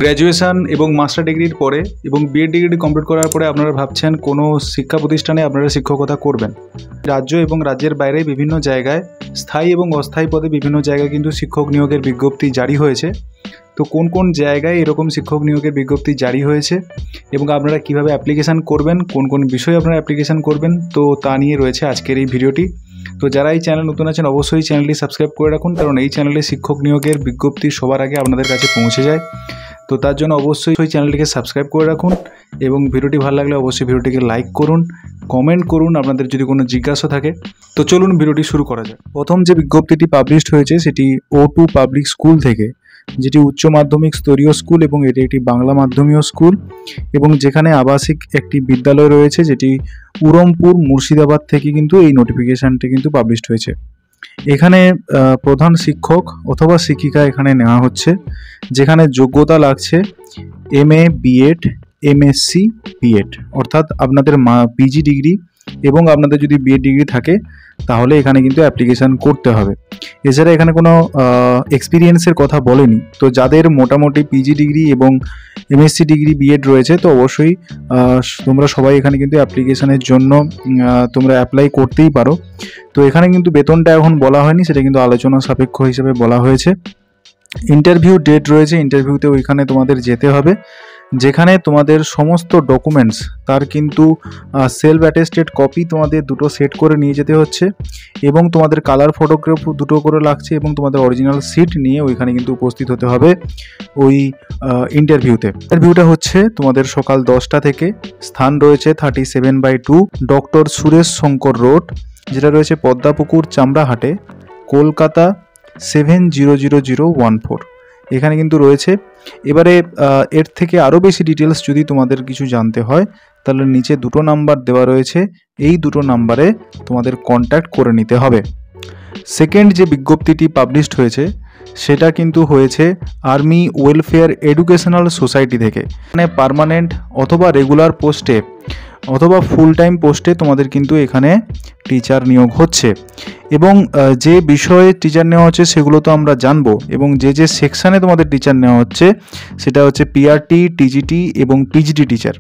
Graduation এবং master ডিগ্রির পরে এবং বিএড ডিগ্রি কমপ্লিট করার পরে আপনারা ভাবছেন কোনো শিক্ষা প্রতিষ্ঠানে আপনারা শিক্ষকতা করবেন। রাজ্য এবং রাজ্যের বাইরে বিভিন্ন জায়গায় স্থায়ী এবং অস্থায়ী পদে বিভিন্ন জায়গায় কিন্তু শিক্ষক নিয়োগের বিজ্ঞপ্তি জারি হয়েছে। তো কোন কোন জায়গায় এরকম শিক্ষক নিয়োগের বিজ্ঞপ্তি জারি হয়েছে এবং আপনারা কিভাবে অ্যাপ্লিকেশান করবেন, কোন কোন বিষয়ে আপনারা অ্যাপ্লিকেশান করবেন, তো তা নিয়ে রয়েছে আজকের এই ভিডিওটি। তো যারা এই চ্যানেল নতুন আছেন অবশ্যই চ্যানেলটি সাবস্ক্রাইব করে রাখুন, কারণ এই চ্যানেলে শিক্ষক নিয়োগের বিজ্ঞপ্তি সবার আগে আপনাদের কাছে পৌঁছে যায়। তো তার জন্য অবশ্যই চ্যানেলটিকে সাবস্ক্রাইব করে রাখুন এবং ভিডিওটি ভালো লাগলে অবশ্যই ভিডিওটিকে লাইক করুন, কমেন্ট করুন আপনাদের যদি কোনো জিজ্ঞাসা থাকে। তো চলুন ভিডিওটি শুরু করা যাক। প্রথম যে বিজ্ঞপ্তিটি পাবলিশড হয়েছে সেটি O2 পাবলিক স্কুল থেকে, যেটি উচ্চ মাধ্যমিক স্তরীয় স্কুল এবং এটি একটি বাংলা মাধ্যমীয় স্কুল এবং যেখানে আবাসিক একটি বিদ্যালয় রয়েছে, যেটি উরমপুর মুর্শিদাবাদ থেকে কিন্তু এই নোটিফিকেশানটি কিন্তু পাবলিশড হয়েছে। এখানে প্রধান শিক্ষক অথবা শিক্ষিকা এখানে নেওয়া হচ্ছে, যেখানে যোগ্যতা লাগছে MA বিএড MSc বিএড, অর্থাৎ আপনাদের পিজি ডিগ্রি এবং আপনাদের যদি বিএড ডিগ্রি থাকে তাহলে এখানে কিন্তু অ্যাপ্লিকেশান করতে হবে। এছাড়া এখানে কোনো এক্সপিরিয়েন্সের কথা বলেনি। তো যাদের মোটামুটি পিজি ডিগ্রি এবং MSc ডিগ্রি বিএড রয়েছে তো অবশ্যই তোমরা সবাই এখানে কিন্তু অ্যাপ্লিকেশানের জন্য তোমরা অ্যাপ্লাই করতেই পারো। তো এখানে কিন্তু বেতনটা এখন বলা হয়নি, সেটা কিন্তু আলোচনা সাপেক্ষ হিসেবে বলা হয়েছে। ইন্টারভিউ ডেট রয়েছে, ইন্টারভিউতে ওইখানে তোমাদের যেতে হবে, যেখানে তোমাদের সমস্ত ডকুমেন্টস তার কিন্তু সেলফ অ্যাটেস্টেড কপি তোমাদের দুটো সেট করে নিয়ে যেতে হচ্ছে এবং তোমাদের কালার ফটোগ্রাফ দুটো করে লাগছে এবং তোমাদের অরিজিনাল সিট নিয়ে ওইখানে কিন্তু উপস্থিত হতে হবে ওই ইন্টারভিউতে। ইন্টারভিউটা হচ্ছে তোমাদের সকাল 10টা থেকে, স্থান রয়েছে 37/2 ডক্টর সুরেশ শঙ্কর রোড, যেটা রয়েছে পদ্মাপুকুর চামড়াহাটে, কলকাতা 700014। এখানে কিন্তু রয়েছে। এবারে এর থেকে আরও বেশি ডিটেলস যদি তোমাদের কিছু জানতে হয় তাহলে নিচে দুটো নাম্বার দেওয়া রয়েছে, এই দুটো নাম্বারে তোমাদের কন্ট্যাক্ট করে নিতে হবে। সেকেন্ড যে বিজ্ঞপ্তিটি পাবলিশড হয়েছে সেটা কিন্তু হয়েছে আর্মি ওয়েলফেয়ার এডুকেশনাল সোসাইটি থেকে। মানে পার্মানেন্ট অথবা রেগুলার পোস্টে অথবা ফুল টাইম পোস্টে তোমাদের কিন্তু এখানে টিচার নিয়োগ হচ্ছে এবং যে বিষয়ে টিচার নেওয়া হচ্ছে সেগুলো তো আমরা জানবো এবং যে যে সেকশানে তোমাদের টিচার নেওয়া হচ্ছে সেটা হচ্ছে পিআরটি, টিজিটি এবং পিজিটি টিচার।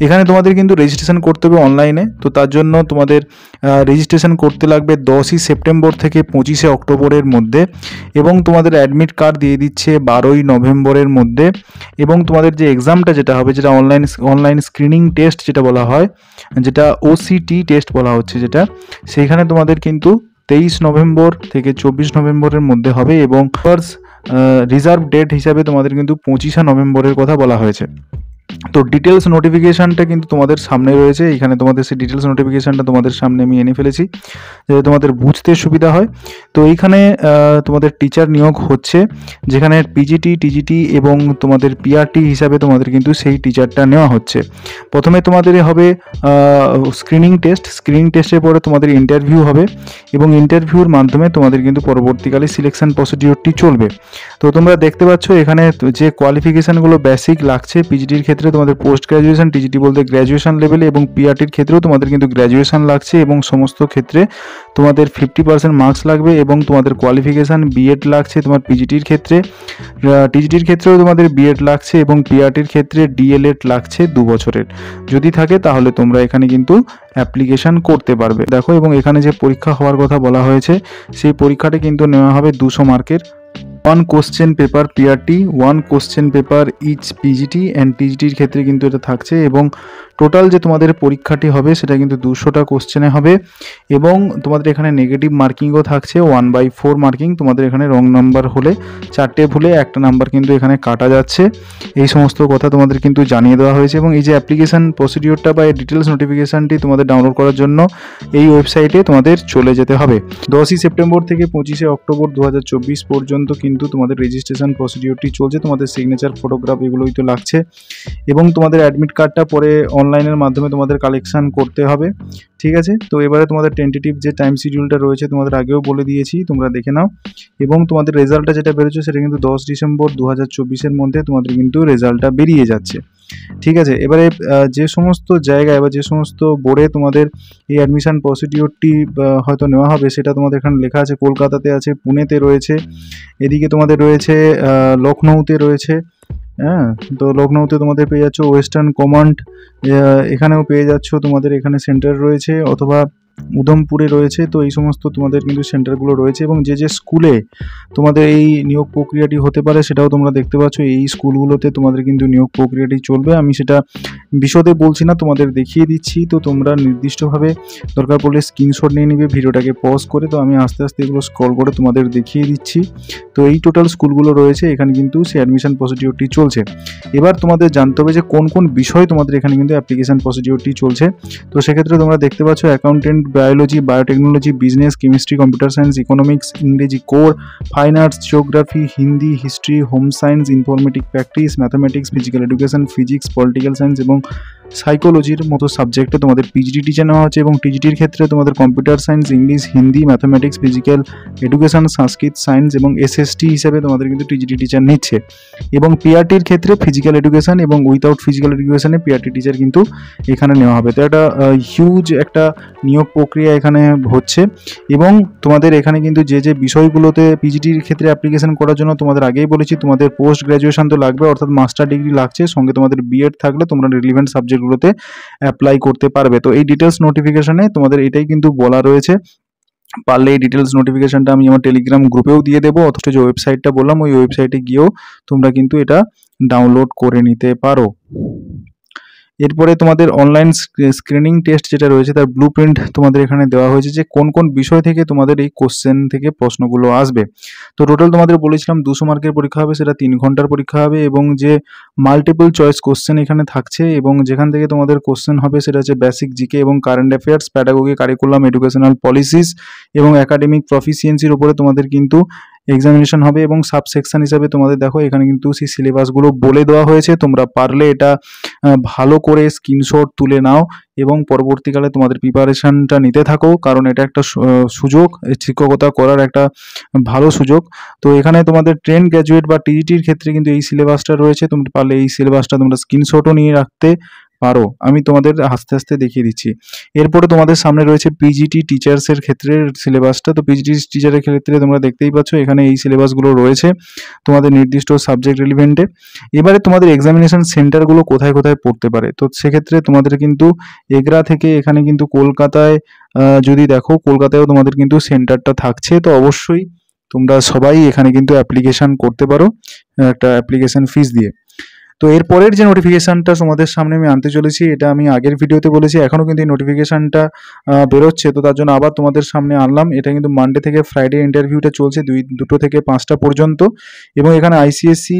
এখানে তোমাদের কিন্তু রেজিস্ট্রেশন করতে হবে অনলাইনে। তো তার জন্য তোমাদের রেজিস্ট্রেশন করতে লাগবে 10ই সেপ্টেম্বর থেকে 25শে অক্টোবরের মধ্যে এবং তোমাদের অ্যাডমিট কার্ড দিয়ে দিচ্ছে 12ই নভেম্বরের মধ্যে এবং তোমাদের যে এক্সামটা যেটা হবে, যেটা অনলাইন স্ক্রিনিং টেস্ট যেটা বলা হয়, যেটা OCT টেস্ট বলা হচ্ছে, যেটা সেইখানে তোমাদের কিন্তু 23 নভেম্বর থেকে 24 নভেম্বরের মধ্যে হবে এবং ফার্স্ট রিজার্ভ ডেট হিসাবে তোমাদের কিন্তু 25শে নভেম্বরের কথা বলা হয়েছে। তো ডিটেলস নোটিফিকেশানটা কিন্তু তোমাদের সামনে রয়েছে, এখানে তোমাদের সেই ডিটেলস নোটিফিকেশানটা তোমাদের সামনে আমি এনে ফেলেছি যাতে তোমাদের বুঝতে সুবিধা হয়। তো এইখানে তোমাদের টিচার নিয়োগ হচ্ছে, যেখানে পিজিটি, টিজিটি এবং তোমাদের পিআরটি হিসাবে তোমাদের কিন্তু সেই টিচারটা নেওয়া হচ্ছে। প্রথমে তোমাদের হবে স্ক্রিনিং টেস্টের পরে তোমাদের ইন্টারভিউ হবে এবং ইন্টারভিউর মাধ্যমে তোমাদের কিন্তু পরবর্তীকালে সিলেকশন প্রসিডিওরটি চলবে। তো তোমরা দেখতে পাচ্ছ এখানে যে কোয়ালিফিকেশানগুলো বেসিক লাগছে, পিজিটির ক্ষেত্রে তোমাদের পোস্ট গ্র্যাজুয়েশন, টিজিটি বলতে গ্র্যাজুয়েশন লেভেলে এবং পিআরটির ক্ষেত্রেও তোমাদের কিন্তু গ্র্যাজুয়েশন লাগছে এবং সমস্ত ক্ষেত্রে তোমাদের 50% মার্কস লাগবে এবং তোমাদের কোয়ালিফিকেশান বিএড লাগছে তোমার পিজিটির ক্ষেত্রে, টিজিটির ক্ষেত্রেও তোমাদের বিএড লাগছে এবং পিআরটির ক্ষেত্রে ডিএলএড লাগছে 2 বছরের। যদি থাকে তাহলে তোমরা এখানে কিন্তু অ্যাপ্লিকেশান করতে পারবে। দেখো, এবং এখানে যে পরীক্ষা হওয়ার কথা বলা হয়েছে সেই পরীক্ষাটি কিন্তু নেওয়া হবে 200 মার্কের, 1 question paper PRT, 1 question paper each PGT and টিজিটির ক্ষেত্রে কিন্তু এটা থাকছে এবং টোটাল যে তোমাদের পরীক্ষাটি হবে সেটা কিন্তু 200টা কোশ্চেনে হবে এবং তোমাদের এখানে নেগেটিভ মার্কিংও থাকছে 1/4 মার্কিং। তোমাদের এখানে রং নাম্বার হলে 4টে ভুলে একটা নাম্বার কিন্তু এখানে কাটা যাচ্ছে। এই সমস্ত কথা তোমাদের কিন্তু জানিয়ে দেওয়া হয়েছে এবং এই যে অ্যাপ্লিকেশান প্রসিডিওরটা বা এই ডিটেলস নোটিফিকেশানটি তোমাদের ডাউনলোড করার জন্য এই ওয়েবসাইটে তোমাদের চলে যেতে হবে। 10ই সেপ্টেম্বর থেকে 25শে অক্টোবর 2024 পর্যন্ত কিন্তু তোমাদের রেজিস্ট্রেশন প্রসিডিওরটি চলছে। তোমাদের সিগনেচার, ফটোগ্রাফ এগুলোই তো লাগছে এবং তোমাদের অ্যাডমিট কার্ডটা পরে অনলাইনের মাধ্যমে তোমাদের কালেকশান করতে হবে। ঠিক আছে, তো এবারে তোমাদের টেন্টেটিভ যে টাইম শিডিউলটা রয়েছে তোমাদের আগেও বলে দিয়েছি, তোমরা দেখে নাও এবং তোমাদের রেজাল্টটা যেটা বেরোচ্ছে সেটা কিন্তু 10 ডিসেম্বর 2024-এর মধ্যে তোমাদের কিন্তু রেজাল্টটা বেরিয়ে যাচ্ছে। ঠিক আছে, এবারে যে সমস্ত জায়গায় বা যে সমস্ত বোর্ডে তোমাদের এই অ্যাডমিশন প্রসিডিওরটি হয়তো নেওয়া হবে সেটা তোমাদের এখানে লেখা আছে। কলকাতাতে আছে, পুনেতে রয়েছে, এদিকে তোমাদের রয়েছে লখনৌতে রয়েছে, হ্যাঁ, তো লখনৌতে তোমাদের পেয়ে যাচ্ছ ওয়েস্টার্ন কমান্ড, এখানেও পেয়ে যাচ্ছ, তোমাদের এখানে সেন্টার রয়েছে, অথবা উধমপুরে রয়েছে। তো এই সমস্ত তোমাদের কিন্তু সেন্টারগুলো রয়েছে, এবং যে যে স্কুলে তোমাদের এই নিয়োগ প্রক্রিয়াটি হতে পারে সেটাও তোমরা দেখতে পাচ্ছ। এই স্কুলগুলোতে তোমাদের কিন্তু নিয়োগ প্রক্রিয়াটি চলবে, আমি সেটা বিশদে বলছি না, তোমাদের দেখিয়ে দিচ্ছি। তো তোমরা নির্দিষ্টভাবে দরকার পড়লে স্ক্রিনশট নিয়ে নিবে ভিডিওটাকে পজ করে। তো আমি আস্তে আস্তে এগুলো স্ক্রল করে তোমাদের দেখিয়ে দিচ্ছি। তো এই টোটাল স্কুলগুলো রয়েছে, এখানে কিন্তু সেই অ্যাডমিশন প্রসিডিওরটি চলছে। এবার তোমাদের জানতে হবে যে কোন কোন বিষয় তোমাদের এখানে কিন্তু অ্যাপ্লিকেশন প্রসিডিওরটি চলছে। তো সেক্ষেত্রে তোমরা দেখতে পাচ্ছ accountant, biology, biotechnology, business, chemistry, computer science, economics, ইংরেজি core, fine arts, geography, Hindi, history, home science, informatic practice, mathematics, physical education, physics, political science এবং সাইকোলজির মতো সাবজেক্টে তোমাদের পিজিটি টিচার নেওয়া হচ্ছে। এবং টিজিটির ক্ষেত্রে তোমাদের computer science, English, Hindi, mathematics, physical education, Sanskrit, science এবং এসএসটি হিসেবে তোমাদের কিন্তু টিজিটি টিচার নিচ্ছে। এবং পিআরটির ক্ষেত্রে ফিজিক্যাল এডুকেশন এবং উইথাউট ফিজিক্যাল এডুকেশনে পিআরটি টিচার কিন্তু এখানে নেওয়া হবে। তো একটা হিউজ একটা নিয়োগ প্রক্রিয়া এখানে হচ্ছে। এবং তোমাদের এখানে কিন্তু যে যে বিষয়গুলোতে পিজিটির ক্ষেত্রে অ্যাপ্লিকেশন করার জন্য তোমাদের আগেই বলেছি, তোমাদের পোস্ট গ্র্যাজুয়েশন তো লাগবে, অর্থাৎ মাস্টার ডিগ্রি লাগছে, সঙ্গে তোমাদের বিএড থাকলে তোমরা রিলিভেন্ট সাবজেক্টগুলোতে অ্যাপ্লাই করতে পারবে। তো এই ডিটেলস নোটিফিকেশনে তোমাদের এটাই কিন্তু বলা রয়েছে। পারলে এই ডিটেলস নোটিফিকেশনটা আমি আমার টেলিগ্রাম গ্রুপেও দিয়ে দেবো, অথচ যে ওয়েবসাইটটা বললাম ওই ওয়েবসাইটে গিয়েও তোমরা কিন্তু এটা ডাউনলোড করে নিতে পারো। এরপরে তোমাদের অনলাইন স্ক্রিনিং টেস্ট যেটা রয়েছে তার ব্লু প্রিন্ট তোমাদের এখানে দেওয়া হয়েছে, যে কোন কোন বিষয় থেকে তোমাদের এই কোশ্চেন থেকে প্রশ্নগুলো আসবে। তো টোটাল তোমাদের বলেছিলাম 200 মার্কের পরীক্ষা হবে, সেটা 3 ঘন্টার পরীক্ষা হবে, এবং যে মাল্টিপল চয়েস কোশ্চেন এখানে থাকছে, এবং যেখান থেকে তোমাদের কোশ্চেন হবে সেটা হচ্ছে বেসিক জিকে এবং current affairs, pedagogy, curriculum, educational policies এবং একাডেমিক প্রফিসিয়েন্সির উপরে তোমাদের কিন্তু এক্সামিনেশন হবে। এবং সাবসেকশন হিসাবে তোমাদের দেখো এখানে কিন্তু সেই সিলেবাসগুলো বলে দেওয়া হয়েছে, তোমরা পারলে এটা ভালো করে স্ক্রিনশট তুলে নাও এবং পরবর্তীকালে তোমাদের প্রিপারেশনটা নিতে থাকো, কারণ এটা একটা সুযোগ, শিক্ষকতা করার একটা ভালো সুযোগ। তো এখানে তোমাদের ট্রেন গ্র্যাজুয়েট বা টিজিটির ক্ষেত্রে কিন্তু এই সিলেবাসটা রয়েছে, তোমরা পারলে এই সিলেবাসটা তোমরা স্ক্রিনশটও নিয়ে রাখতে পারো, আমি তোমাদের আস্তে আস্তে দেখিয়ে দিচ্ছি। এরপরে তোমাদের সামনে রয়েছে পিজিটি টিচার্সের ক্ষেত্রের সিলেবাসটা। তো পিজিটি টিচারের ক্ষেত্রে তোমরা দেখতেই পাচ্ছ এখানে এই সিলেবাসগুলো রয়েছে তোমাদের নির্দিষ্ট সাবজেক্ট রিলিভেন্টে। এবারে তোমাদের এক্সামিনেশন সেন্টারগুলো কোথায় কোথায় পড়তে পারে, তো সেক্ষেত্রে তোমাদের কিন্তু এগরা থেকে এখানে কিন্তু কলকাতায়, যদি দেখো কলকাতায়ও তোমাদের কিন্তু সেন্টারটা থাকছে। তো অবশ্যই তোমরা সবাই এখানে কিন্তু অ্যাপ্লিকেশন করতে পারো একটা অ্যাপ্লিকেশন ফিস দিয়ে। তো এরপরের যে নোটিফিকেশানটা তোমাদের সামনে আমি আনতে চলেছি, এটা আমি আগের ভিডিওতে বলেছি, এখনও কিন্তু এই নোটিফিকেশানটা বেরোচ্ছে, তো তার জন্য আবার তোমাদের সামনে আনলাম। এটা কিন্তু মানডে থেকে ফ্রাইডে ইন্টারভিউটা চলছে 2টো থেকে 5টা পর্যন্ত। এবং এখানে আইসিএসসি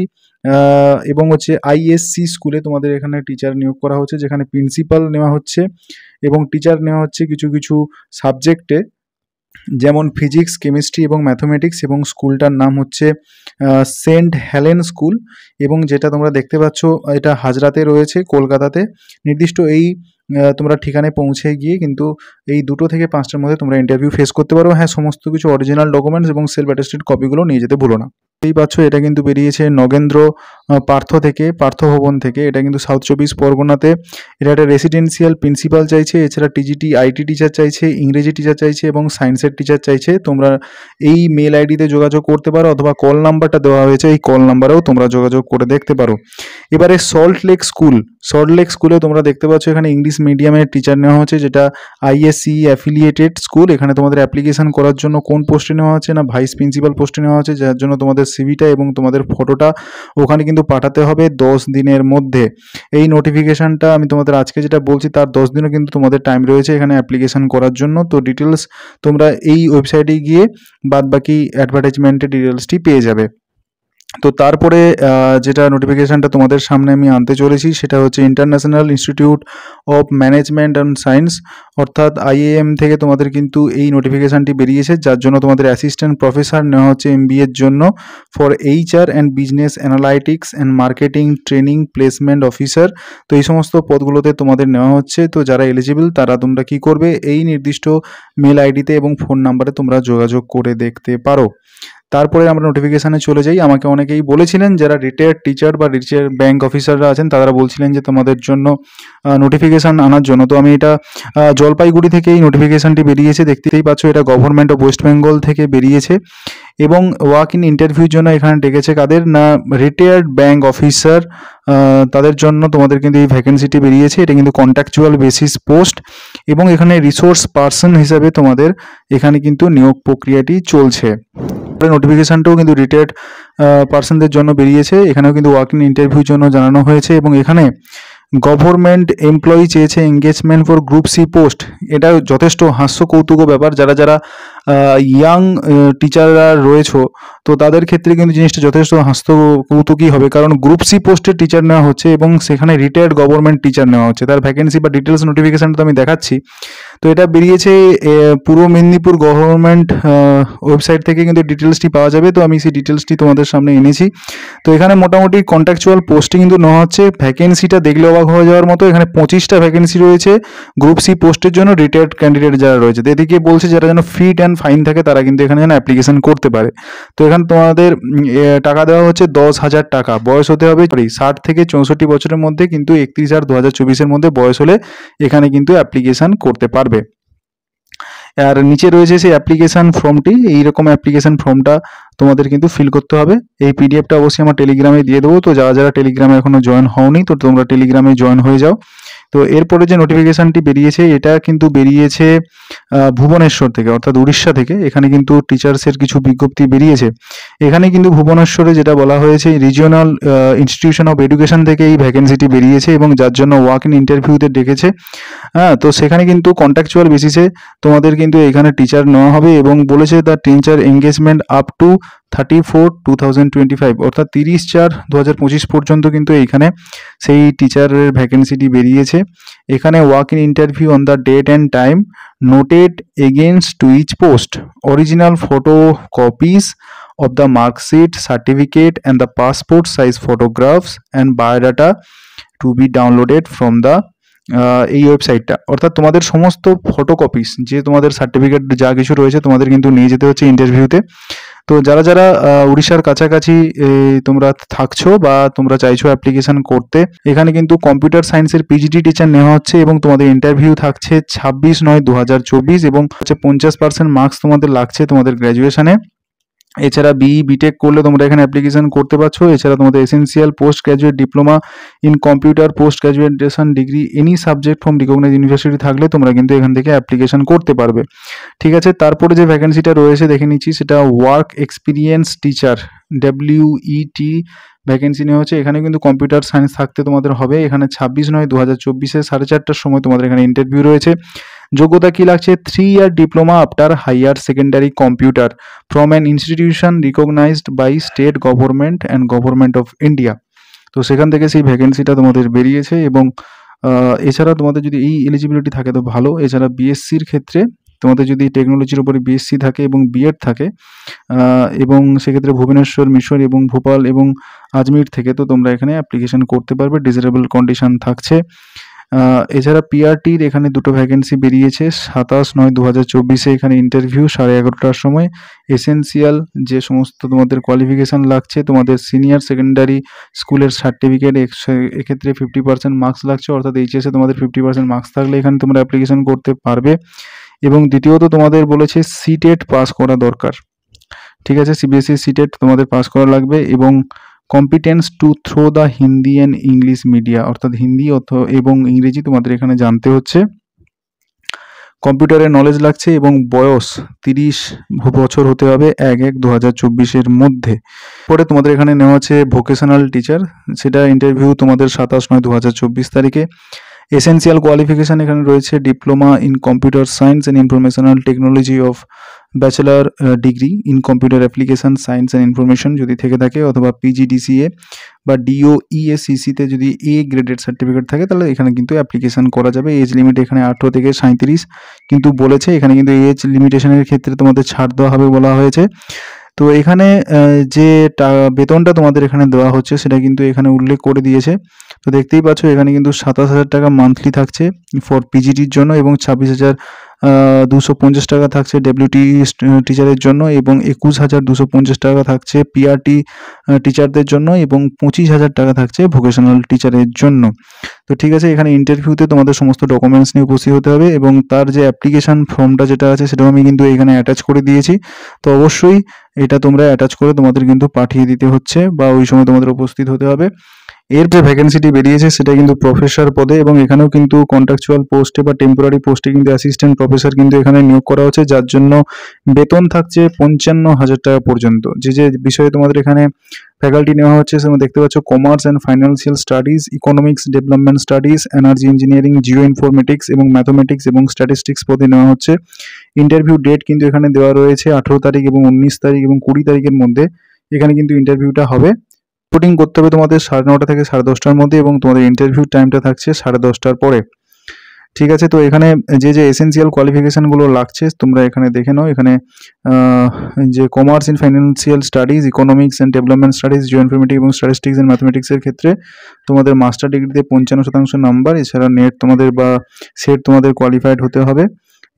এবং হচ্ছে আইএসসি স্কুলে তোমাদের এখানে টিচার নিয়োগ করা হচ্ছে, যেখানে প্রিন্সিপাল নেওয়া হচ্ছে এবং টিচার নেওয়া হচ্ছে কিছু কিছু সাবজেক্টে, যেমন ফিজিক্স, কেমিস্ট্রি এবং ম্যাথমেটিক্স। এবং স্কুলটার নাম হচ্ছে সেন্ট হেলেন স্কুল, এবং যেটা তোমরা দেখতে পাচ্ছ এটা হাজরাতে রয়েছে কলকাতাতে। নির্দিষ্ট এই তোমরা ঠিকানায় পৌঁছে গিয়ে কিন্তু এই 2টো থেকে 5টার মধ্যে তোমরা ইন্টারভিউ ফেস করতে পারো। হ্যাঁ, সমস্ত কিছু অরিজিনাল ডকুমেন্টস এবং সেলফ অ্যাটেস্টেড কপিগুলো নিয়ে যেতে ভুলো না। এই পাচ্ছ এটা কিন্তু বেরিয়েছে নগেন্দ্র পার্থ থেকে, পার্থ ভবন থেকে। এটা কিন্তু সাউথ 24 পরগনাতে। এটা একটা রেসিডেন্সিয়াল প্রিন্সিপাল চাইছে, এছাড়া টিজিটি আইটি টিচার চাইছে, ইংরেজি টিচার চাইছে এবং সায়েন্সের টিচার চাইছে। তোমরা এই মেল আইডিতে যোগাযোগ করতে পারো, অথবা কল নাম্বারটা দেওয়া হয়েছে এই কল নাম্বারেও তোমরা যোগাযোগ করে দেখতে পারো। এবারে সল্ট লেক স্কুলে তোমরা দেখতে পাচ্ছ এখানে ইংলিশ মিডিয়ামের টিচার নেওয়া হচ্ছে, যেটা আইএসসি অ্যাফিলিয়েটেড স্কুল। এখানে তোমাদের অ্যাপ্লিকেশন করার জন্য কোন পোস্টে নেওয়া হচ্ছে না, ভাইস প্রিন্সিপাল পোস্টে নেওয়া হচ্ছে, যার জন্য তোমাদের সিভিটা এবং তোমাদের ফটোটা ওখানে কিন্তু পাঠাতে হবে 10 দিনের মধ্যে। এই নোটিফিকেশানটা আমি তোমাদের আজকে যেটা বলছি তার 10 দিনও কিন্তু তোমাদের টাইম রয়েছে এখানে অ্যাপ্লিকেশন করার জন্য। তো ডিটেলস তোমরা এই ওয়েবসাইটে গিয়ে বাদবাকি অ্যাডভার্টাইজমেন্টের ডিটেলসটি পেয়ে যাবে। তো তারপরে যেটা নোটিফিকেশানটা তোমাদের সামনে আমি আনতে চলেছি সেটা হচ্ছে international institute of management and science, অর্থাৎ আইএএম থেকে তোমাদের কিন্তু এই নোটিফিকেশানটি বেরিয়েছে, যার জন্য তোমাদের অ্যাসিস্ট্যান্ট প্রফেসর নেওয়া হচ্ছে এমবিএর জন্য for HR and business analytics and marketing training placement officer. তো এই সমস্ত পদগুলোতে তোমাদের নেওয়া হচ্ছে। তো যারা এলিজিবল তারা তোমরা কি করবে, এই নির্দিষ্ট মেল আইডিতে এবং ফোন নাম্বারে তোমরা যোগাযোগ করে দেখতে পারো। তারপরে আমরা নোটিফিকেশানে চলে যাই। আমাকে অনেকেই বলেছিলেন যারা রিটায়ার্ড টিচার বা রিটায়ার্ড ব্যাংক অফিসাররা আছেন তারা বলছিলেন যে তোমাদের জন্য নোটিফিকেশান আনার জন্য। তো আমি এটা জলপাইগুড়ি থেকে এই নোটিফিকেশানটি বেরিয়েছে, দেখতেই পাচ্ছ এটা গভর্নমেন্ট অফ ওয়েস্ট বেঙ্গল থেকে বেরিয়েছে। এবং ওয়াক ইন ইন্টারভিউর জন্য এখানে ডেকেছে কাদের না, রিটায়ার্ড ব্যাংক অফিসার, তাদের জন্য তোমাদের কিন্তু এই ভ্যাকেন্সিটি বেরিয়েছে। এটা কিন্তু কন্ট্রাকচুয়াল বেসিস পোস্ট এবং এখানে রিসোর্স পার্সন হিসাবে তোমাদের এখানে কিন্তু নিয়োগ প্রক্রিয়াটি চলছে। নোটিফিকেশানটাও কিন্তু রিটায়ার্ড পার্সনদের জন্য বেরিয়েছে, এখানেও কিন্তু ওয়াক ইন ইন্টারভিউর জন্য জানানো হয়েছে। এবং এখানে গভর্নমেন্ট এমপ্লয়ি চেয়েছে engagement for group C post. এটা যথেষ্ট হাস্য কৌতুক ব্যাপার, যারা যারা ইয়াং টিচাররা রয়েছে তো তাদের ক্ষেত্রে কিন্তু জিনিসটা যথেষ্ট হাস্য কৌতুকই হবে, কারণ গ্রুপ সি পোস্টের টিচার নেওয়া হচ্ছে এবং সেখানে রিটায়ার্ড গভর্নমেন্ট টিচার নেওয়া হচ্ছে। তার ভ্যাকেন্সি বা ডিটেলস নোটিফিকেশানটা তো আমি দেখাচ্ছি। তো এটা বেরিয়েছে পূর্ব মেদিনীপুর গভর্নমেন্ট ওয়েবসাইট থেকে কিন্তু ডিটেলসটি পাওয়া যাবে। তো আমি সেই ডিটেলসটি তোমাদের সামনে এনেছি। তো এখানে মোটামুটি কন্ট্রাকচুয়াল পোস্টে কিন্তু নেওয়া হচ্ছে। ভ্যাকেন্সিটা দেখলে অবাক হয়ে যাওয়ার মতো, এখানে 25টা ভ্যাকেন্সি রয়েছে গ্রুপ সি পোস্টের জন্য রিটায়ার্ড ক্যান্ডিডেট যারা রয়েছে। তো এদিকে বলছে যারা যেন ফিট অ্যান্ড ফাইন থাকে তারা কিন্তু এখানে যেন অ্যাপ্লিকেশন করতে পারে। তো এখানে তোমাদের টাকা দেওয়া হচ্ছে 10,000 টাকা। বয়স হতে হবে 60 থেকে 64 বছরের মধ্যে, কিন্তু 31/8/2024 মধ্যে বয়স হলে এখানে কিন্তু অ্যাপ্লিকেশন করতে পারবে। আর নিচে রয়েছে সেই অ্যাপ্লিকেশান ফর্মটি, এইরকম অ্যাপ্লিকেশান ফর্মটা তোমাদের কিন্তু ফিল করতে হবে। এই পিডিএফটা অবশ্যই আমার টেলিগ্রামে দিয়ে দেবো। তো যারা যারা টেলিগ্রামে এখনো জয়েন হওনি তো তোমরা টেলিগ্রামে জয়েন হয়ে যাও। তো এরপরে যে নোটিফিকেশানটি বেরিয়েছে এটা কিন্তু বেরিয়েছে ভুবনেশ্বর থেকে, অর্থাৎ উড়িষ্যা থেকে। এখানে কিন্তু টিচার্সের কিছু বিজ্ঞপ্তি বেরিয়েছে। এখানে কিন্তু ভুবনেশ্বরে যেটা বলা হয়েছে রিজিওনাল ইনস্টিটিউশন অফ এডুকেশন থেকে এই ভ্যাকেন্সিটি বেরিয়েছে এবং যার জন্য ওয়াক ইন ইন্টারভিউতে ডেকেছে। হ্যাঁ, তো সেখানে কিন্তু কন্ট্রাকচুয়াল বেসিসে তোমাদের কিন্তু এখানে টিচার নেওয়া হবে এবং বলেছে the teacher engagement up to 34/2025, অর্থাৎ 30/4/2025 পর্যন্ত কিন্তু এইখানে সেই টিচারের ভ্যাকেন্সিটি বেরিয়েছে। এখানে walk in interview on the date and time noted against to each post, original photo copies of the mark sheet, certificate and the passport size photographs and biodata to be downloaded from the এই ওয়েবসাইটটা। অর্থাৎ তোমাদের সমস্ত photocopies, যে তোমাদের certificate যা কিছু রয়েছে তোমাদের কিন্তু নিয়ে যেতে হচ্ছে ইন্টারভিউতে। তো যারা যারা উড়িষ্যার কাছাকাছি তোমরা থাকছো বা তোমরা চাইছো অ্যাপ্লিকেশন করতে, এখানে কিন্তু কম্পিউটার সায়েন্সের পিজিটি টিচার নেওয়া হচ্ছে এবং তোমাদের ইন্টারভিউ থাকছে 26/9/2024 এবং হচ্ছে 50% মার্কস তোমাদের লাগছে তোমাদের গ্র্যাজুয়েশনে। এছাড়া বিটেক করলে তোমরা এখানে অ্যাপ্লিকেশন করতে পারছো। এছাড়া তোমাদের essential post graduate diploma in computer post graduation degree any subject from recognised university থাকলে তোমরা কিন্তু এখান থেকে অ্যাপ্লিকেশন করতে পারবে। ঠিক আছে, তারপরে যে ভ্যাকেন্সিটা রয়েছে দেখে নিচ্ছি, সেটা work experience teacher WET vacancy নেওয়া হচ্ছে। এখানে কিন্তু কম্পিউটার সায়েন্স থাকতে তোমাদের হবে। এখানে 26/9/2024 4:30 সময় তোমাদের এখানে ইন্টারভিউ রয়েছে। যোগ্যতা কি লাগছে? 3 year diploma after higher secondary computer from an institution recognised by state government and government of India. তো সেখান থেকে সেই ভ্যাকেন্সিটা তোমাদের বেরিয়েছে এবং এছাড়া তোমাদের যদি এই এলিজিবিলিটি থাকে তো ভালো। এছাড়া বিএসসির ক্ষেত্রে তোমাদের যদি টেকনোলজির উপরে বিএসসি থাকে এবং বিএড থাকে এবং সেক্ষেত্রে ভুবনেশ্বর, মিশর এবং ভোপাল এবং আজমির থেকে তো তোমরা এখানে অ্যাপ্লিকেশন করতে পারবে। ডিজারেবল কন্ডিশন থাকছে। এছাড়া পিআরটির এখানে দুটো ভ্যাকেন্সি বেরিয়েছে 27/9/2024 এখানে ইন্টারভিউ 11:30টার সময়। এসেন্সিয়াল যে সমস্ত তোমাদের কোয়ালিফিকেশান লাগছে, তোমাদের সিনিয়র সেকেন্ডারি স্কুলের সার্টিফিকেট, এক্ষেত্রে 50% মার্কস লাগছে, অর্থাৎ এইচএসে তোমাদের 50% মার্কস থাকলে এখানে তোমরা অ্যাপ্লিকেশন করতে পারবে। এবং দ্বিতীয়ত তোমাদের বলেছে সিটেট পাস করা দরকার। ঠিক আছে, সিবিএসই সিটেট তোমাদের পাস করা লাগবে এবং competence to through the Hindi and English media, অর্থাৎ হিন্দি এবং ইংরেজি তোমাদের এখানে জানতে হচ্ছে। কম্পিউটারের নলেজ লাগছে এবং বয়স 30 বছর হতে হবে 1/1/2024 মধ্যে। পরে তোমাদের এখানে নেওয়া হচ্ছে ভোকেশনাল টিচার, সেটা ইন্টারভিউ তোমাদের 27/9/2024 তারিখে। এসেন্সিয়াল কোয়ালিফিকেশান এখানে রয়েছে diploma in computer science and informational technology of bachelor degree in computer application science and information যদি থেকে থাকে, অথবা PGDCA বা DOESCC-তে যদি A গ্রেডেড সার্টিফিকেট থাকে তাহলে এখানে কিন্তু অ্যাপ্লিকেশান করা যাবে। এজ লিমিট এখানে 18 থেকে 37 কিন্তু বলেছে, এখানে কিন্তু এজ লিমিটেশনের ক্ষেত্রে তোমাদের ছাড় দেওয়া হবে বলা হয়েছে। তো এখানে যে বেতনটা তোমাদের এখানে দেওয়া হচ্ছে সেটা কিন্তু এখানে উল্লেখ করে দিয়েছে। তো দেখতেই পাচ্ছ এখানে কিন্তু 27,000 টাকা মান্থলি থাকছে ফর পিজিটির জন্য এবং 26,000 250 টাকা থাকছে ডব্লিউটি টিচারের জন্য, এবং 21,250 টাকা থাকছে পিআরটি টিচারদের জন্য, এবং 25,000 টাকা থাকছে ভোকেশনাল টিচারের জন্য। তো ঠিক আছে, এখানে ইন্টারভিউতে তোমাদের সমস্ত ডকুমেন্টস নিয়ে উপস্থিত হতে হবে, এবং তার যে অ্যাপ্লিকেশন ফর্মটা যেটা আছে সেটাও আমি কিন্তু এখানে অ্যাটাচ করে দিয়েছি। তো অবশ্যই এটা তোমরা অ্যাটাচ করে তোমাদের কিন্তু পাঠিয়ে দিতে হচ্ছে, বা ওই সময় তোমাদের উপস্থিত হতে হবে। এর যে ভ্যাকেন্সিটি বেরিয়েছে সেটা কিন্তু প্রফেসর পদে, এবং এখানেও কিন্তু কন্ট্রাকচুয়াল পোস্টে বা টেম্পোরারি পোস্টে কিন্তু অ্যাসিস্ট্যান্ট প্রফেসর কিন্তু এখানে নিয়োগ করা হচ্ছে, যার জন্য বেতন থাকছে 55,000 টাকা পর্যন্ত। যে যে বিষয়ে তোমাদের এখানে ফ্যাকাল্টি নেওয়া হচ্ছে সেখানে দেখতে পাচ্ছ commerce and financial studies, economics development studies, energy engineering, Jio informatics এবং ম্যাথমেটিক্স এবং স্ট্যাটিস্টিক্স পদে নেওয়া হচ্ছে। ইন্টারভিউ ডেট কিন্তু এখানে দেওয়া রয়েছে 18 তারিখ এবং 19 তারিখ এবং 20 তারিখের মধ্যে এখানে কিন্তু ইন্টারভিউটা হবে। রিপোর্টিং করতে হবে তোমাদের 9:30 থেকে 10:30টার মধ্যে, এবং তোমাদের ইন্টারভিউ টাইমটা থাকছে 10:30টার পরে। ঠিক আছে, তো এখানে যে যে এসেনশিয়াল কোয়ালিফিকেশনগুলো লাগছে তোমরা এখানে দেখে নাও। এখানে যে commerce in financial studies, economics and development studies, Jio informatics এবং স্ট্যাটিস্টিক্স অ্যান্ড ম্যাথমেটিক্সের ক্ষেত্রে তোমাদের মাস্টার ডিগ্রিতে 55% নাম্বার, এছাড়া নেট তোমাদের বা সেট তোমাদের কোয়ালিফাইড হতে হবে,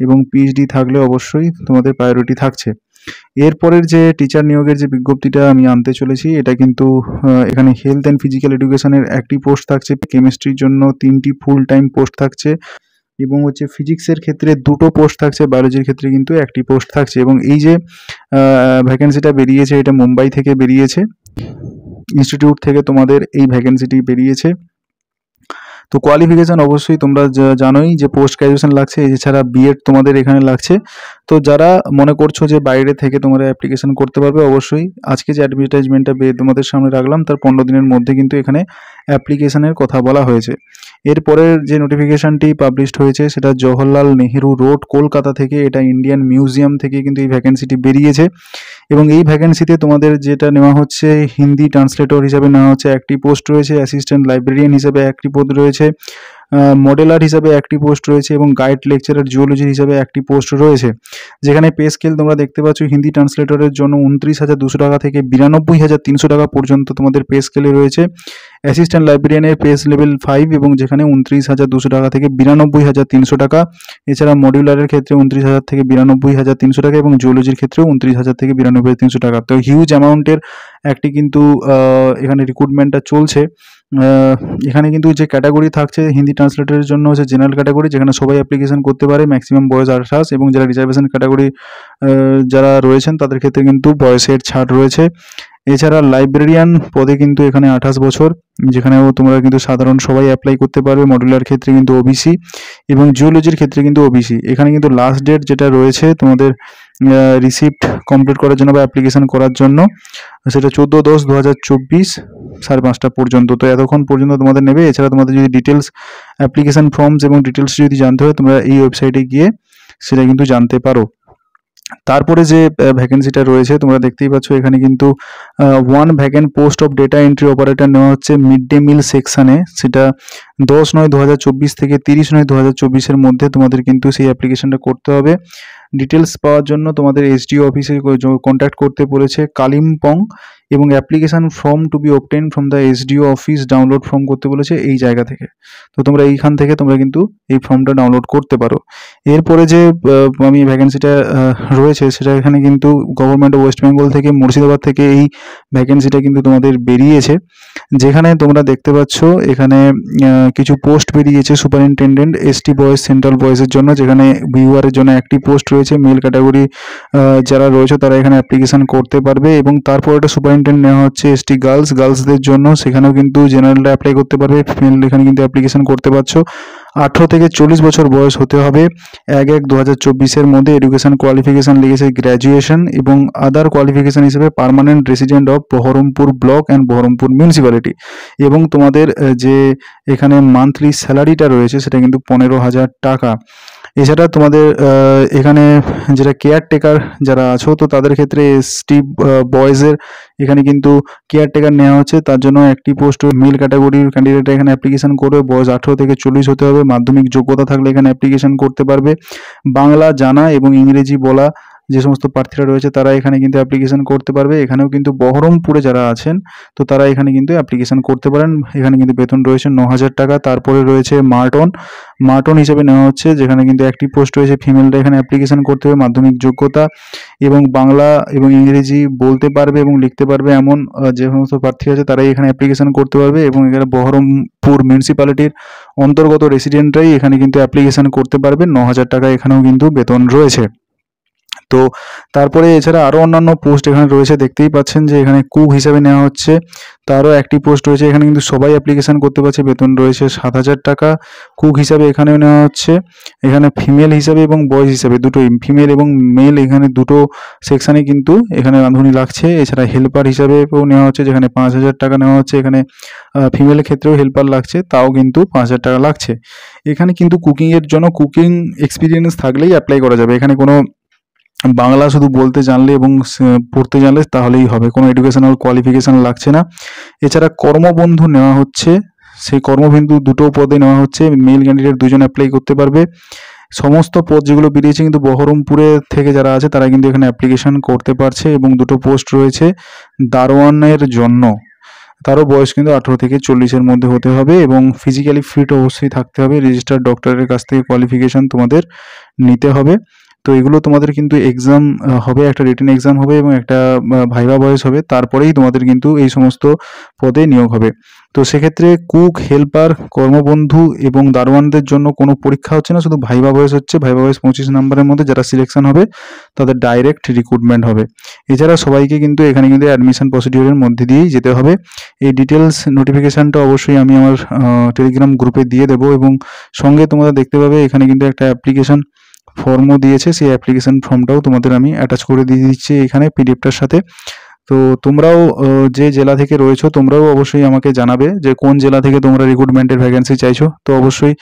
এবং পিএইচডি থাকলে অবশ্যই তোমাদের প্রায়োরিটি থাকছে। এরপরের যে টিচার নিয়োগের যে বিজ্ঞপ্তিটা আমি আনতে চলেছি, এটা কিন্তু এখানে হেলথ অ্যান্ড ফিজিক্যাল এডুকেশনের 1টি পোস্ট থাকছে, কেমিস্ট্রির জন্য 3টি ফুল টাইম পোস্ট থাকছে, এবং হচ্ছে ফিজিক্সের ক্ষেত্রে 2টো পোস্ট থাকছে, বায়োলজির ক্ষেত্রে কিন্তু 1টি পোস্ট থাকছে। এবং এই যে ভ্যাকেন্সিটা বেরিয়েছে এটা মুম্বাই থেকে বেরিয়েছে, ইনস্টিটিউট থেকে তোমাদের এই ভ্যাকেন্সিটি বেরিয়েছে। তো কোয়ালিফিকেশান অবশ্যই তোমরা জানোই যে পোস্ট গ্র্যাজুয়েশন লাগছে, এছাড়া বিএড তোমাদের এখানে লাগছে। তো যারা মনে করছো যে বাইরে থেকে তোমরা অ্যাপ্লিকেশন করতে পারবে, অবশ্যই আজকে যে অ্যাডভার্টাইজমেন্টটা তোমাদের সামনে রাখলাম তার 15 দিনের মধ্যে কিন্তু এখানে অ্যাপ্লিকেশনের কথা বলা হয়েছে। এরপরের যে নোটিফিকেশানটি পাবলিশড হয়েছে সেটা জওহরলাল নেহেরু রোড কলকাতা থেকে, এটা ইন্ডিয়ান মিউজিয়াম থেকে কিন্তু এই ভ্যাকেন্সিটি বেরিয়েছে। এবং এই ভ্যাকেন্সিতে তোমাদের যেটা নেওয়া হচ্ছে হিন্দি ট্রান্সলেটর হিসাবে নেওয়া হচ্ছে 1টি পোস্ট রয়েছে, অ্যাসিস্ট্যান্ট লাইব্রেরিয়ান হিসাবে 1টি পদ রয়েছে, মডেলার হিসাবে 1টি পোস্ট রয়েছে, এবং গাইড লেকচারার জিওলজি হিসাবে 1টি পোস্ট রয়েছে। যেখানে পে স্কেল তোমরা দেখতে পাচ্ছ হিন্দি ট্রান্সলেটরের জন্য 29,200 টাকা থেকে 92,300 টাকা পর্যন্ত তোমাদের পে স্কেলে রয়েছে। অ্যাসিস্ট্যান্ট লাইব্রেরিয়ানের পেস লেভেল 5, এবং যেখানে 29,200 টাকা থেকে 92,300 টাকা। এছাড়া মডিউলারের ক্ষেত্রে 29,000 থেকে 92,300 টাকা, এবং জিওলজির ক্ষেত্রেও 29,000 থেকে 92,300 টাকা। তো হিউজ অ্যামাউন্টের একটি কিন্তু এখানে রিক্রুটমেন্টটা চলছে। এখানে কিন্তু যে ক্যাটাগরি থাকছে হিন্দি ট্রান্সলেটরের জন্য হচ্ছে জেনারেল ক্যাটাগরি, যেখানে সবাই অ্যাপ্লিকেশন করতে পারে, ম্যাক্সিমাম বয়স 28, এবং যারা রিজার্ভেশন ক্যাটাগরি যারা রয়েছেন তাদের ক্ষেত্রে কিন্তু বয়সের ছাড় রয়েছে। এছাড়া লাইব্রেরিয়ান পদে কিন্তু এখানে 28 বছর, যেখানেও তোমরা কিন্তু সাধারণ সবাই অ্যাপ্লাই করতে পারবে। মডুলার ক্ষেত্রে কিন্তু ওবিসি, এবং জিওলজির ক্ষেত্রে কিন্তু ওবিসি। এখানে কিন্তু লাস্ট ডেট যেটা রয়েছে তোমাদের রিসিপ্ট কমপ্লিট করার জন্য বা অ্যাপ্লিকেশন করার জন্য, সেটা 14/10/2024 5:30 পর্যন্ত। তো এতক্ষণ পর্যন্ত তোমাদের নেবে। এছাড়া তোমাদের যদি ডিটেলস অ্যাপ্লিকেশন ফর্মস এবং ডিটেলস যদি জানতে হয় তোমরা এই ওয়েবসাইটে গিয়ে সেটা কিন্তু জানতে পারো। তারপরে যে ভ্যাকেন্সিটা রয়েছে তোমরা দেখতেই পাচ্ছ, এখানে কিন্তু 1 vacant post of data entry operator নেওয়া হচ্ছে মিড ডে মিল সেকশানে। সেটা 10/9/2024 থেকে 30/9/2024 মধ্যে তোমাদের কিন্তু সেই অ্যাপ্লিকেশনটা করতে হবে। ডিটেলস পাওয়ার জন্য তোমাদের এসডিও অফিসে কন্ট্যাক্ট করতে বলেছে কালিম্পং, এবং application form to be obtained from the SDO office download form করতে বলেছে এই জায়গা থেকে। তো তোমরা এইখান থেকে তোমরা কিন্তু এই ফর্মটা ডাউনলোড করতে পারো। এরপরে যে আমি ভ্যাকেন্সিটা রয়েছে সেটা এখানে কিন্তু গভর্নমেন্ট অফ ওয়েস্ট বেঙ্গল থেকে মুর্শিদাবাদ থেকে এই ভ্যাকেন্সিটা কিন্তু তোমাদের বেরিয়েছে, যেখানে তোমরা দেখতে পাচ্ছ এখানে কিছু পোস্ট বেরিয়েছে সুপারিনটেন্ডেন্ট এসটি বয়েজ সেন্ট্রাল বয়েজের জন্য, যেখানে ভিউয়ারের জন্য 1টি পোস্ট রয়েছে। মেল ক্যাটাগরি যারা রয়েছে তারা এখানে অ্যাপ্লিকেশন করতে পারবে, এবং তারপর একটা সুপারিনটেন্ডেন্ট নেওয়া হচ্ছে এসটি গার্লসদের জন্য, সেখানেও কিন্তু জেনারেলরা অ্যাপ্লাই করতে পারবে, ফিমেল এখানে কিন্তু অ্যাপ্লিকেশন করতে পারছো। 18 থেকে 40 বছর বয়স হতে হবে 1/1/2024 মধ্যে। এডুকেশন কোয়ালিফিকেশান লিখেছে গ্র্যাজুয়েশন, এবং আদার কোয়ালিফিকেশান হিসেবে permanent resident of Baharampur block and Baharampur municipality. এবং তোমাদের যে এখানে মান্থলি স্যালারিটা রয়েছে সেটা কিন্তু 15,000 টাকা। এছাড়া তোমাদের এখানে যেটা কেয়ারটেকার যারা আছো তো তাদের ক্ষেত্রে এসটি বয়েজের এখানে কিন্তু কেয়ারটেকার নেওয়া হচ্ছে, তার জন্য 1টি পোস্ট মেল ক্যাটাগরির ক্যান্ডিডেট এখানে অ্যাপ্লিকেশন করবে। বয়স 18 থেকে 40 হতে হবে, মাধ্যমিক যোগ্যতা থাকলে এখানে অ্যাপ্লিকেশন করতে পারবে। বাংলা জানা এবং ইংরেজি বলা যে সমস্ত প্রার্থীরা রয়েছে তারা এখানে কিন্তু অ্যাপ্লিকেশন করতে পারবে। এখানেও কিন্তু বহরমপুরে যারা আছেন তো তারা এখানে কিন্তু অ্যাপ্লিকেশন করতে পারেন। এখানে কিন্তু বেতন রয়েছে 9,000 টাকা। তারপরে রয়েছে মার্টন হিসেবে নেওয়া হচ্ছে, যেখানে কিন্তু একটি পোস্ট রয়েছে, ফিমেলরা এখানে অ্যাপ্লিকেশন করতে হবে। মাধ্যমিক যোগ্যতা এবং বাংলা এবং ইংরেজি বলতে পারবে এবং লিখতে পারবে এমন যে সমস্ত প্রার্থী আছে তারাই এখানে অ্যাপ্লিকেশন করতে পারবে। এবং এখানে বহরমপুর মিউনিসিপ্যালিটির অন্তর্গত রেসিডেন্টরাই এখানে কিন্তু অ্যাপ্লিকেশন করতে পারবে। 9,000 টাকা এখানেও কিন্তু বেতন রয়েছে। তো তারপরে এছাড়া আরও অন্যান্য পোস্ট এখানে রয়েছে, দেখতেই পাচ্ছেন যে এখানে কুক হিসাবে নেওয়া হচ্ছে, তারও একটি পোস্ট রয়েছে। এখানে কিন্তু সবাই অ্যাপ্লিকেশন করতে পারছে, বেতন রয়েছে 7,000 টাকা। কুক হিসাবে এখানেও নেওয়া হচ্ছে। এখানে ফিমেল হিসাবে এবং বয়েজ হিসাবে দুটোই, ফিমেল এবং মেল এখানে দুটো সেকশানে কিন্তু এখানে রাঁধুনি লাগছে। এছাড়া হেল্পার হিসাবেও নেওয়া হচ্ছে, যেখানে 5,000 টাকা নেওয়া হচ্ছে। এখানে ফিমেলের ক্ষেত্রেও হেল্পার লাগছে, তাও কিন্তু 5,000 টাকা লাগছে। এখানে কিন্তু কুকিংয়ের জন্য কুকিং এক্সপিরিয়েন্স থাকলেই অ্যাপ্লাই করা যাবে। এখানে কোনো বাংলা শুধু বলতে জানলে এবং পড়তে জানলে তাহলেই হবে, কোনো এডুকেশনাল কোয়ালিফিকেশান লাগছে না। এছাড়া কর্মবন্ধু নেওয়া হচ্ছে, সেই কর্মবন্ধু দুটো পদে নেওয়া হচ্ছে। মেল ক্যান্ডিডেট 2জন অ্যাপ্লাই করতে পারবে। সমস্ত পদ যেগুলো বেরিয়েছে কিন্তু বহরমপুরে থেকে যারা আছে তারা কিন্তু এখানে অ্যাপ্লিকেশন করতে পারছে। এবং দুটো পোস্ট রয়েছে দারোয়ানের জন্য, তারও বয়স কিন্তু 18 থেকে 40-এর মধ্যে হতে হবে এবং ফিজিক্যালি ফিট অবশ্যই থাকতে হবে। রেজিস্টার্ড ডক্টরের কাছ থেকে কোয়ালিফিকেশান তোমাদের নিতে হবে। তো এগুলো তোমাদের কিন্তু এক্সাম হবে, একটা রিটেন এক্সাম হবে এবং একটা ভাইভা ভয়েস হবে, তারপরেই তোমাদের কিন্তু এই সমস্ত পদে নিয়োগ হবে। তো সেক্ষেত্রে কুক, হেল্পার, কর্মবন্ধু এবং দারোয়ানদের জন্য কোনো পরীক্ষা হচ্ছে না, শুধু ভাইভা ভয়েস হচ্ছে। ভাইভা ভয়েস 25 নম্বরের মধ্যে যারা সিলেকশন হবে তাদের ডাইরেক্ট রিক্রুটমেন্ট হবে। এছাড়া সবাইকে কিন্তু এখানে কিন্তু অ্যাডমিশন প্রসিডিওরের মধ্যে দিয়েই যেতে হবে। এই ডিটেলস নোটিফিকেশানটা অবশ্যই আমি আমার টেলিগ্রাম গ্রুপে দিয়ে দেবো এবং সঙ্গে তোমরা দেখতে পাবে এখানে কিন্তু একটা অ্যাপ্লিকেশন ফর্মও দিয়েছে, সেই অ্যাপ্লিকেশন ফর্মটাও তোমাদের আমি অ্যাটাচ করে দিয়ে দিচ্ছি এখানে পিডিএফটার সাথে। তো তোমরাও যে জেলা থেকে রয়েছো তোমরাও অবশ্যই আমাকে জানাবে যে কোন জেলা থেকে তোমরা রিক্রুটমেন্টের ভ্যাকেন্সি চাইছো। তো অবশ্যই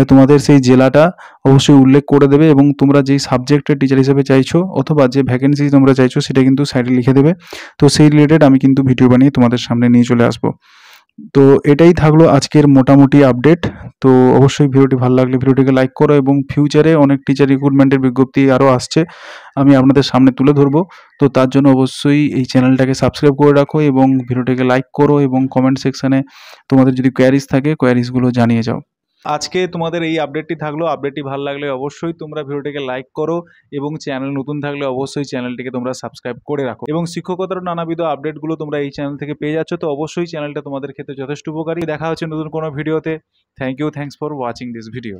তোমাদের সেই জেলাটা অবশ্যই উল্লেখ করে দেবে এবং তোমরা যেই সাবজেক্টের টিচার হিসেবে চাইছো অথবা যে ভ্যাকেন্সি তোমরা চাইছো সেটা কিন্তু সাইডে লিখে দেবে। তো সেই রিলেটেড আমি কিন্তু ভিডিও বানিয়ে তোমাদের সামনে নিয়ে চলে আসবো। তো এটাই থাকলো আজকের মোটামুটি আপডেট। তো অবশ্যই ভিডিওটি ভালো লাগলে ভিডিওটিকে লাইক করো এবং ফিউচারে অনেক টিচার রিক্রুটমেন্টের বিজ্ঞপ্তি আরও আসছে, আমি আপনাদের সামনে তুলে ধরবো। তো তার জন্য অবশ্যই এই চ্যানেলটাকে সাবস্ক্রাইব করে রাখো এবং ভিডিওটিকে লাইক করো এবং কমেন্ট সেকশানে তোমাদের যদি কোয়ারিজ থাকে কোয়ারিজগুলো জানিয়ে যাও। আজকে তোমাদের এই আপডেটটি থাকলো। আপডেটটি ভালো লাগলে অবশ্যই তোমরা ভিডিওটিকে লাইক করো এবং চ্যানেল নতুন থাকলে অবশ্যই চ্যানেলটিকে তোমরা সাবস্ক্রাইব করে রাখো। এবং শিক্ষকতার নানাবিধ আপডেটগুলো তোমরা এই চ্যানেল থেকে পেয়ে যাচ্ছ, তো অবশ্যই চ্যানেলটা তোমাদের ক্ষেত্রে যথেষ্ট উপকারী। দেখা হচ্ছে নতুন কোনো ভিডিওতে। Thank you, thanks for watching this video.